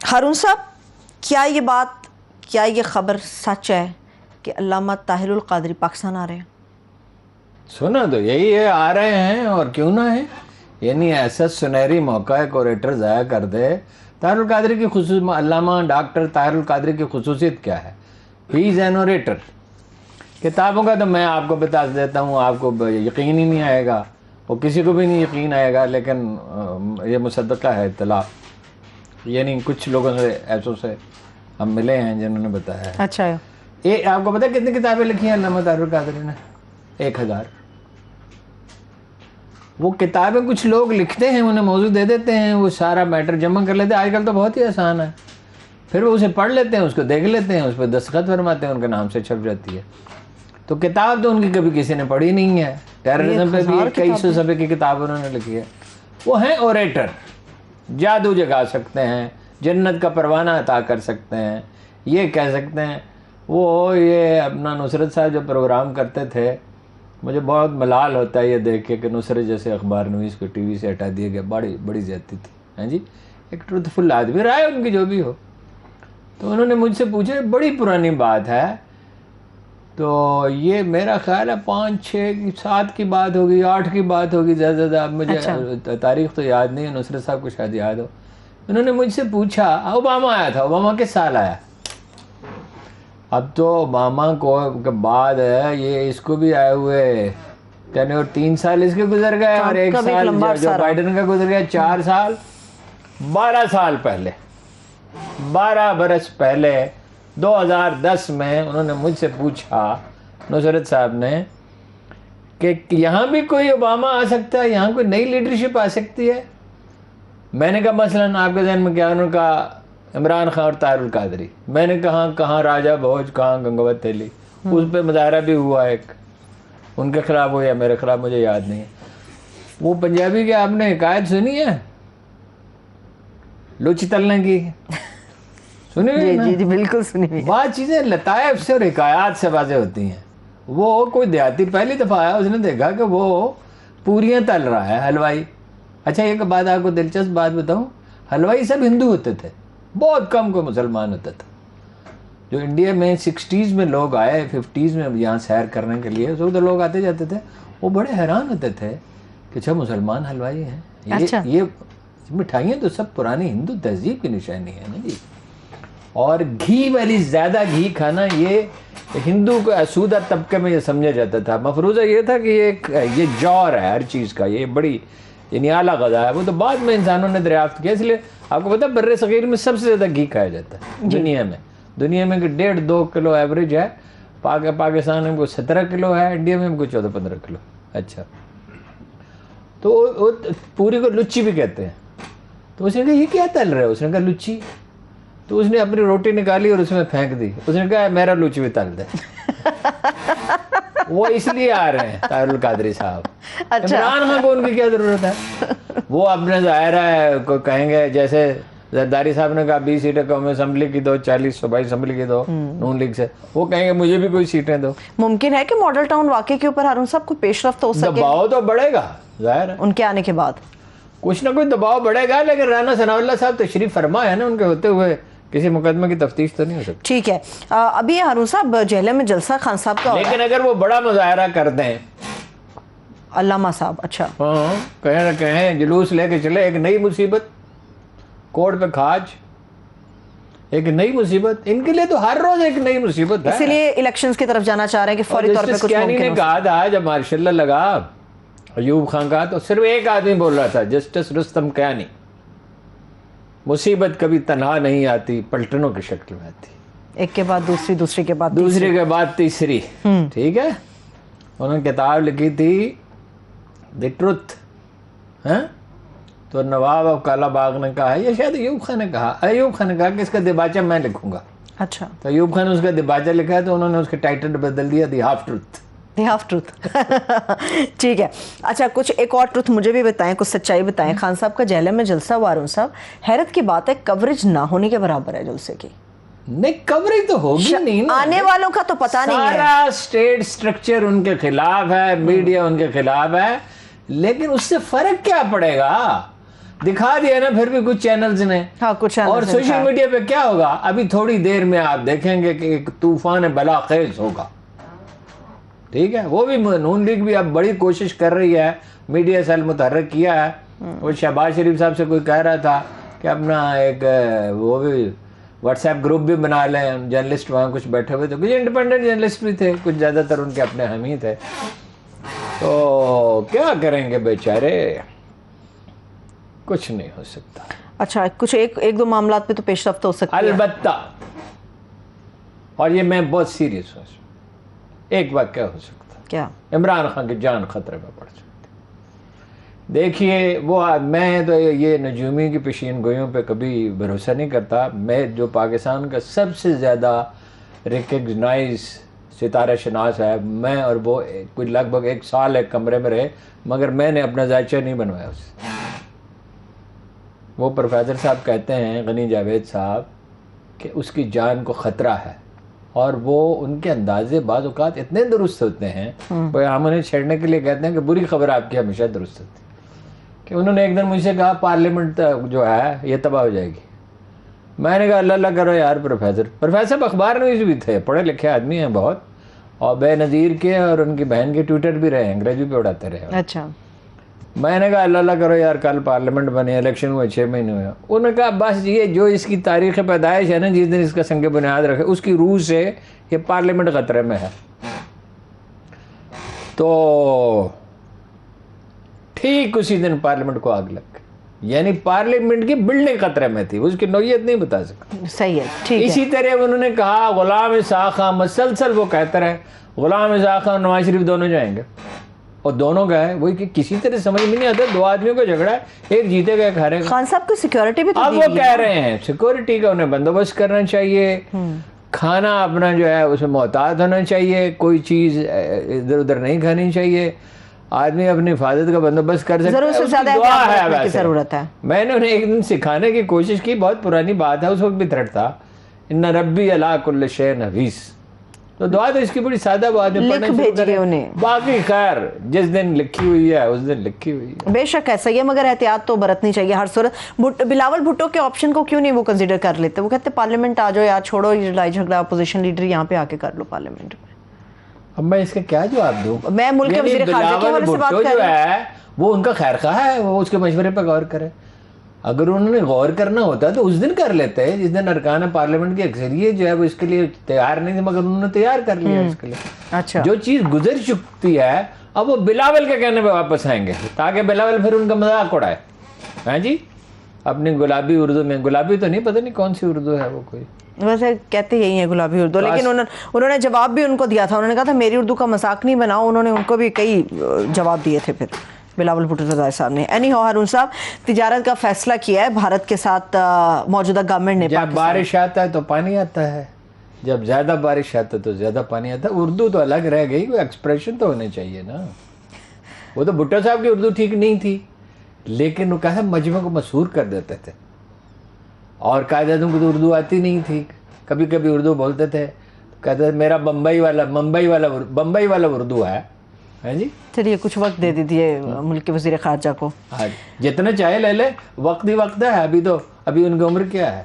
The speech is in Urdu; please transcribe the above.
ہارون صاحب، کیا یہ خبر سچ ہے کہ علامہ طاہر القادری پاکستان آ رہے ہیں؟ سنا تو یہی ہے، آ رہے ہیں اور کیوں نہ ہے. یعنی ایسا سنہری موقع ہے، کوریٹر ضائع کر دے. طاہر القادری کی علامہ ڈاکٹر طاہر القادری کی خصوصیت کیا ہے؟ ہی از این اوریٹر. کتابوں کا تو میں آپ کو بتا دیتا ہوں، آپ کو یقین ہی نہیں آئے گا، وہ کسی کو بھی نہیں یقین آئے گا، لیکن یہ مصدقہ ہے اطلاع. یعنی کچھ لوگوں سے ایسوں سے ہم ملے ہیں جنہوں نے بتایا ہے. اچھا، یہ آپ کو پتہ ہے کتنی کتابیں لکھی ہیں علامہ طاہر القادری نے؟ 1000. وہ کتابیں کچھ لوگ لکھتے ہیں، انہیں موضوع دے دیتے ہیں، وہ سارا میٹر جمع کر لیتے ہیں. آج کل تو بہت ہی آسان ہے، پھر وہ اسے پڑھ لیتے ہیں، اس کو دیکھ لیتے ہیں، اس پہ دستخط فرماتے ہیں، ان کے نام سے چھپ جاتی ہے. تو کتاب تو ان کی کبھی کسی نے پڑھی نہیں ہے. ٹیررزم پہ بھی کئی سو صفحے کی کتاب انہوں نے لکھی ہے. وہ ہیں اوریٹر، جادو جگا سکتے ہیں، جنت کا پروانہ عطا کر سکتے ہیں، یہ کہہ سکتے ہیں. یہ اپنا نصرت صاحب جو پروگرام کرتے تھے، مجھے بہت ملال ہوتا ہے یہ دیکھ کے کہ نصرت جیسے اخبار نویس کو ٹی وی سے ہٹا دیا گیا. بڑی زیادتی تھی. ہاں جی، ایک ٹروتھ فل آدمی رہا ہے ان کی جو بھی ہو. تو انہوں نے مجھ سے پوچھا، بڑی پرانی بات ہے، تو یہ میرا خیال ہے 5 6 7 کی بات ہوگی، 8 کی بات ہوگی زیادہ زیادہ. اب مجھے تاریخ تو یاد نہیں ہے، نصرت صاحب کو شاید یاد ہو. انہوں نے مجھ سے پوچھا، اوباما آیا تھا، اوباما کس سال آیا؟ اب تو اوباما کو کے بعد ہے، یہ اس کو بھی آئے ہوئے یعنی اور 3 سال اس کے گزر گئے، اور 1 سال جو بائیڈن کا گزر گیا. 4 سال، 12 سال پہلے، 12 برس پہلے 2010 میں انہوں نے مجھ سے پوچھا، نصرت صاحب نے، کہ یہاں بھی کوئی اوباما آ سکتا ہے، یہاں کوئی نئی لیڈرشپ آ سکتی ہے؟ میں نے کہا مثلاً آپ کے ذہن میں کیا؟ انہوں نے کہا عمران خان اور طاہر القادری. میں نے کہاں راجہ بھوج، کہاں گنگوت تیلی. اس پہ مظاہرہ بھی ہوا ایک، ان کے خلاف ہو یا میرے خلاف، مجھے یاد نہیں ہے. وہ پنجابی کی آپ نے حکایت سنی ہے لچ تلنے کی؟ سنی ہوئی؟ جی بالکل سنی ہوئی. بات چیزیں لطائف سے اور حکایات سے واضح ہوتی ہیں. وہ کوئی دیہاتی پہلی دفعہ آیا، اس نے دیکھا کہ وہ پوریاں تل رہا ہے حلوائی. اچھا ایک بات آپ کو دلچسپ بات بتاؤں، حلوائی سب ہندو ہوتے تھے، بہت کم کوئی مسلمان ہوتا تھا. جو انڈیا میں 60s میں لوگ آئے، 50s میں یہاں سیر کرنے کے لیے، اس وقت لوگ آتے جاتے تھے، وہ بڑے حیران ہوتے تھے کہ اچھا مسلمان حلوائی ہیں. یہ مٹھائیاں تو سب پرانی ہندو تہذیب کی نشانی ہے نا جی. اور گھی والی زیادہ گھی کھانا، یہ ہندو کو اسودہ طبقے میں یہ سمجھا جاتا تھا. مفروضہ یہ تھا کہ یہ جوہر ہے ہر چیز کا، یہ بڑی یعنی اعلیٰ غذا ہے. وہ تو بعد میں انسانوں نے دریافت کیا. اس لیے آپ کو پتہ ہے بر صغیر میں سب سے زیادہ گھی کھایا جاتا ہے دنیا میں کہ 1.5-2 کلو ایوریج ہے. پاکستان میں کوئی 17 کلو ہے، انڈیا میں کوئی 14-15 کلو. اچھا، تو وہ پوری کو لچی بھی کہتے ہیں. تو اس نے کہا یہ کیا تل رہے ہو؟ اس نے کہا لچی. تو اس نے اپنی روٹی نکالی اور اس میں پھینک دی. اس نے کہا میرا لچی بھی تل دے. وہ اس لیے آ رہے ہیں طاہر القادری صاحب. عمران خان کو ان کی کیا ضرورت ہے؟ وہ اپنے ظاہرہ ہے کو کہیں گے، جیسے زرداری صاحب نے کہا 20 سیٹیں قومی اسمبلی کی دو، 40 صوبائی اسمبلی کی دو نون لیگ سے، وہ کہیں گے مجھے بھی کوئی سیٹیں دو. ممکن ہے کہ ماڈل ٹاؤن واقعے کے اوپر ہارون صاحب کو پیش رفت ہو سکے؟ دباؤ تو بڑھے گا ظاہر ہے، ان کے آنے کے بعد کچھ نہ کچھ دباؤ بڑھے گا. لیکن رانا ثناء اللہ صاحب تشریف فرما ہے نا، ان کے ہوتے ہوئے کسی مقدمے کی تفتیش تو نہیں ہو سکتی. ٹھیک ہے. ابھی ہارون صاحب جہلم میں جلسہ خان صاحب کا، لیکن اگر وہ بڑا مظاہرہ کر دیں علامہ صاحب، اچھا ہاں کہیں جلوس لے کے چلے، ایک نئی مصیبت، کوڑ پہ کھاج، ایک نئی مصیبت. ان کے لیے تو ہر روز ایک نئی مصیبت ہے. اسی لیے الیکشنز کی طرف جانا چاہ رہے ہیں کہ فوری طور پہ کچھ ممکن نے کہا تھا جب مارشاء اللہ لگا ایوب خان کا، تو صرف ایک آدمی بول رہا تھا، جسٹس رستم کیانی، مصیبت کبھی تنہا نہیں آتی، پلٹنوں کی شکل میں آتی، ایک کے بعد دوسری، دوسری کے بعد دوسری کے بعد تیسری. ٹھیک ہے. انہوں نے کتاب لکھی تھی دی ٹروتھ. تو نواب آف کالا باغ نے کہا ہے، یہ شاید ایوب خان نے کہا کہ اس کا دباچہ میں لکھوں گا. اچھا، تو ایوب خان نے اس کا دباچہ لکھا ہے، تو انہوں نے اس کے ٹائٹل بدل دیا دی ہاف ٹروتھ. ٹھیک ہے. اچھا، کچھ ایک اور ٹروتھ مجھے بھی بتائیں، کچھ سچائی بتائیں. خان صاحب کا جہلم میں جلسہ وارون صاحب، حیرت کی بات ہے کوریج نہ ہونے کے برابر ہے جلسے کی. نہیں، کوریج تو ہوگی نہیں نا. آنے والوں کا تو پتہ نہیں ہے. سارا اسٹیٹ سٹرکچر ان کے خلاف ہے، میڈیا ان کے خلاف ہے. لیکن اس سے فرق کیا پڑے گا؟ دکھا دیا نا پھر بھی کچھ چینلز نے. ہاں کچھ اور سوشل میڈیا پہ کیا ہوگا ابھی تھوڑی دیر میں آپ دیکھیں گے کہ ایک طوفان بلا خیز ہوگا. ٹھیک ہے, وہ بھی نون لیگ بھی اب بڑی کوشش کر رہی ہے, میڈیا سیل متحرک کیا ہے. وہ شہباز شریف صاحب سے کوئی کہہ رہا تھا کہ اپنا ایک وہ بھی واٹس ایپ گروپ بھی بنا لیں, جرنلسٹ وہاں کچھ بیٹھے ہوئے تھے, کچھ انڈیپینڈنٹ جرنلسٹ بھی تھے, کچھ زیادہ تر ان کے اپنے ہم ہی تھے. تو کیا کریں گے بیچارے, کچھ نہیں ہو سکتا. اچھا کچھ ایک دو معاملات پہ تو پیش رفت ہو سکتی ہے البتہ, اور یہ میں بہت سیریس ہوں, ایک واقعہ ہو سکتا, کیا عمران خان کی جان خطرے میں پڑ سکتی. دیکھیے وہ میں تو یہ نجومی کی پیشین گوئیوں پہ کبھی بھروسہ نہیں کرتا. میں جو پاکستان کا سب سے زیادہ ریکگنائز ستارہ شناس ہے, میں اور وہ کچھ لگ بھگ 1 سال ایک کمرے میں رہے, مگر میں نے اپنا ذائچہ نہیں بنوایا اس سے. وہ پروفیسر صاحب کہتے ہیں, غنی جاوید صاحب, کہ اس کی جان کو خطرہ ہے, اور وہ ان کے اندازے بعض اوقات اتنے درست ہوتے ہیں, ہم انہیں چھیڑنے کے لیے کہتے ہیں کہ بری خبر آپ کی ہمیشہ درست ہوتی ہے. کہ انہوں نے ایک دن مجھ سے کہا پارلیمنٹ جو ہے یہ تباہ ہو جائے گی. میں نے کہا اللہ اللہ کرو یار پروفیسر اخبار نویس بھی تھے, پڑھے لکھے آدمی ہیں بہت, اور بے نظیر کے اور ان کی بہن کے ٹویٹر بھی رہے, انگریزی پہ اڑاتے رہے. اچھا میں نے کہا اللہ اللہ کرو یار کل پارلیمنٹ بنے, الیکشن ہوئے 6 مہینے ہوئے. انہوں نے کہا بس یہ جو اس کی تاریخ پیدائش ہے نا, جس دن اس کا سنگ بنیاد رکھے, اس کی روح سے یہ پارلیمنٹ خطرے میں ہے. تو ٹھیک اسی دن پارلیمنٹ کو آگ لگ گئی, یعنی پارلیمنٹ کی بلڈنگ خطرے میں تھی, اس کی نوعیت نہیں بتا سکتا. صحیح ہے, ٹھیک ہے. اسی طرح انہوں نے کہا غلام اسحاق خان, مسلسل وہ کہتے رہے غلام اسحاق خان نواز شریف دونوں جائیں گے, اور دونوں گئے. وہی کہ کسی طرح سمجھ میں نہیں آتا, 2 آدمیوں کا جھگڑا ہے, ایک جیتے گا ایک ہارے گا. خان صاحب کو سیکیورٹی بھی تو اب وہ کہہ رہے ہیں سیکورٹی کا انہیں بندوبست کرنا چاہیے, کھانا اپنا جو ہے اس میں محتاط ہونا چاہیے, کوئی چیز ادھر ادھر نہیں کھانی چاہیے, آدمی اپنی حفاظت کا بندوبست کر سکتا ہے. ضرور سے زیادہ احتیاط کی ضرورت ہے. میں نے انہیں ایک دن سکھانے کی کوشش کی, بہت پرانی بات ہے, اس وقت بھی تھرٹ تھا, ان ربی علی کل شیء حفیظ. تو دعا تو اس کی بڑی سادہ بات ہے, پڑھنا شروع کریں. باقی خیر جس دن لکھی ہوئی ہے اس دن لکھی ہوئی ہے. بے شک ایسا ہی ہے, مگر احتیاط تو برتنی چاہیے ہر صورت. بلاول بھٹو کے آپشن کو کیوں نہیں وہ کنسیڈر کر لیتے؟ وہ کہتے پارلیمنٹ آ جاؤ یار, چھوڑو یہ لڑائی جھگڑا, اپوزیشن لیڈر یہاں پہ آ کے کر لو پارلیمنٹ میں. اب میں اس کا کیا جواب دوں؟ میں ملک کے وزیر خارجہ کے حوالے سے بات کر رہی ہوں. وہ ان کا خیر خواہ ہے, وہ اس کے مشورے پہ غور کرے. اگر انہوں نے غور کرنا ہوتا تو اس دن کر لیتے, جس دن ارکان پارلیمنٹ کی اکثریت جو ہے وہ اس کے لیے تیار نہیں تھی, مگر انہوں نے تیار کر لیا اس کے لیے. اچھا جو چیز گزر چکتی ہے اب وہ بلاول کے کہنے پہ واپس آئیں گے, تاکہ بلاول پھر ان کا مذاق اڑائے. ہاں جی, اپنی گلابی اردو میں, گلابی تو نہیں پتہ نہیں کون سی اردو ہے وہ, کوئی ویسے کہتے یہی ہے گلابی اردو, لیکن انہوں نے جواب بھی ان کو دیا تھا. انہوں نے کہا تھا میری اردو کا مذاق نہیں بناؤ, انہوں نے ان کو بھی کئی جواب دیے تھے پھر بلاول بھٹو زرداری صاحب نے. اینی ہو ہارون صاحب, تجارت کا فیصلہ کیا ہے بھارت کے ساتھ موجودہ گورنمنٹ نے. جب بارش آتا ہے تو پانی آتا ہے, جب زیادہ بارش آتا ہے تو زیادہ پانی آتا ہے. اردو تو الگ رہ گئی, کوئی ایکسپریشن تو ہونے چاہیے نا. وہ تو بھٹو صاحب کی اردو ٹھیک نہیں تھی, لیکن وہ کہا مجمع کو مسحور کر دیتے تھے, اور قائدوں کو تو اردو آتی نہیں تھی, کبھی کبھی اردو بولتے تھے, کہتے تھے میرا بمبئی والا اردو ہے. ہاں جی, چلیے کچھ وقت دے دیجیے ملک کے وزیر خارجہ کو. جتنا چاہے لے لے, وقت ہی وقت ہے. ابھی ان کی عمر کیا ہے؟